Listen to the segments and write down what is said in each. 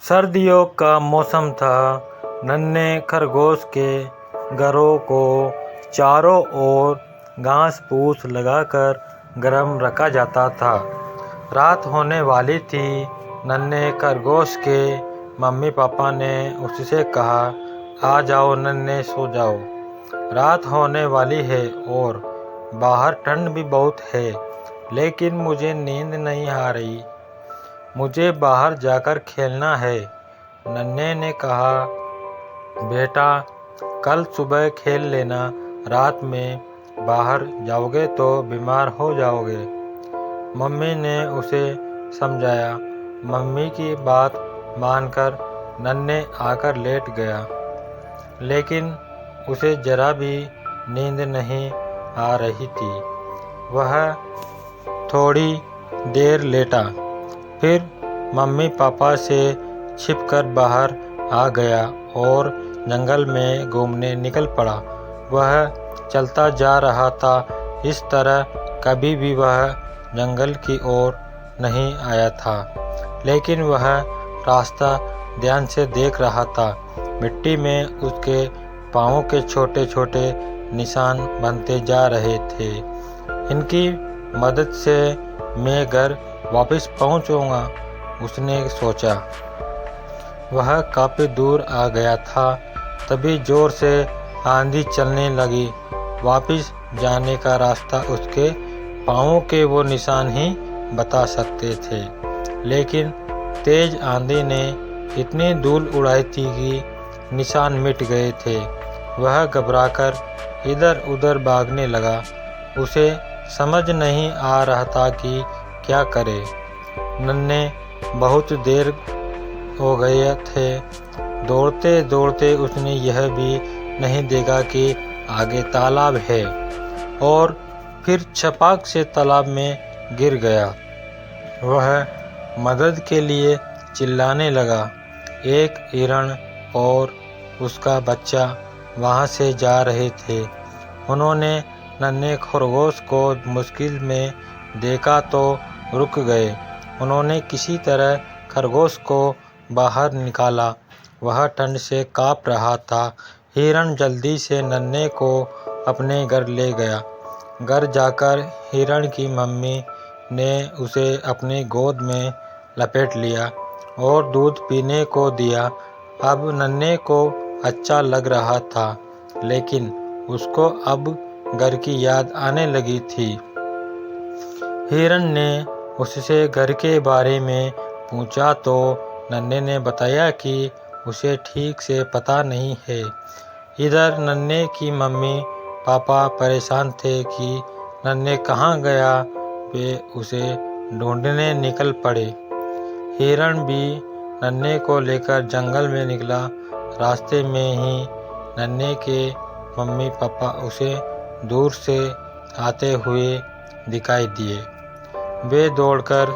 सर्दियों का मौसम था। नन्हे खरगोश के घरों को चारों ओर घास फूस लगाकर गर्म रखा जाता था। रात होने वाली थी। नन्हे खरगोश के मम्मी पापा ने उससे कहा, आ जाओ नन्हे, सो जाओ। रात होने वाली है और बाहर ठंड भी बहुत है, लेकिन मुझे नींद नहीं आ रही। मुझे बाहर जाकर खेलना है। नन्हे ने कहा, बेटा कल सुबह खेल लेना, रात में बाहर जाओगे तो बीमार हो जाओगे। मम्मी ने उसे समझाया। मम्मी की बात मानकर नन्हे आकर लेट गया, लेकिन उसे जरा भी नींद नहीं आ रही थी। वह थोड़ी देर लेटा, फिर मम्मी पापा से छिपकर बाहर आ गया और जंगल में घूमने निकल पड़ा। वह चलता जा रहा था। इस तरह कभी भी वह जंगल की ओर नहीं आया था, लेकिन वह रास्ता ध्यान से देख रहा था। मिट्टी में उसके पाँवों के छोटे छोटे निशान बनते जा रहे थे। इनकी मदद से मैं घर वापस पहुंचूंगा, उसने सोचा। वह काफी दूर आ गया था, तभी जोर से आंधी चलने लगी। वापस जाने का रास्ता उसके पाँवों के वो निशान ही बता सकते थे, लेकिन तेज आंधी ने इतनी धूल उड़ाई थी कि निशान मिट गए थे। वह घबराकर इधर उधर भागने लगा। उसे समझ नहीं आ रहा था कि क्या करे। नन्हे बहुत देर हो गए थे। दौड़ते दौड़ते उसने यह भी नहीं देखा कि आगे तालाब है, और फिर छपाक से तालाब में गिर गया। वह मदद के लिए चिल्लाने लगा। एक हिरण और उसका बच्चा वहां से जा रहे थे। उन्होंने नन्हे खरगोश को मुश्किल में देखा तो रुक गए। उन्होंने किसी तरह खरगोश को बाहर निकाला। वह ठंड से काँप रहा था। हिरण जल्दी से नन्हे को अपने घर ले गया। घर जाकर हिरण की मम्मी ने उसे अपनी गोद में लपेट लिया और दूध पीने को दिया। अब नन्हे को अच्छा लग रहा था, लेकिन उसको अब घर की याद आने लगी थी। हिरण ने उससे घर के बारे में पूछा तो नन्हे ने बताया कि उसे ठीक से पता नहीं है। इधर नन्हे की मम्मी पापा परेशान थे कि नन्हे कहाँ गया। वे उसे ढूंढने निकल पड़े। हिरण भी नन्हे को लेकर जंगल में निकला। रास्ते में ही नन्हे के मम्मी पापा उसे दूर से आते हुए दिखाई दिए। वे दौड़कर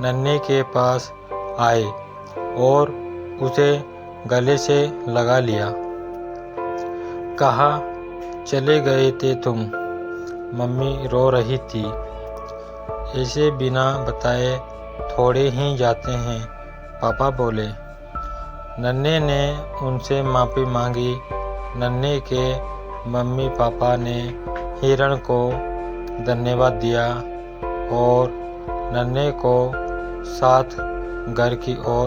नन्हे के पास आए और उसे गले से लगा लिया। कहाँ चले गए थे तुम? मम्मी रो रही थी। ऐसे बिना बताए थोड़े ही जाते हैं, पापा बोले। नन्हे ने उनसे माफ़ी मांगी। नन्हे के मम्मी पापा ने हिरण को धन्यवाद दिया और नन्हे को साथ घर की ओर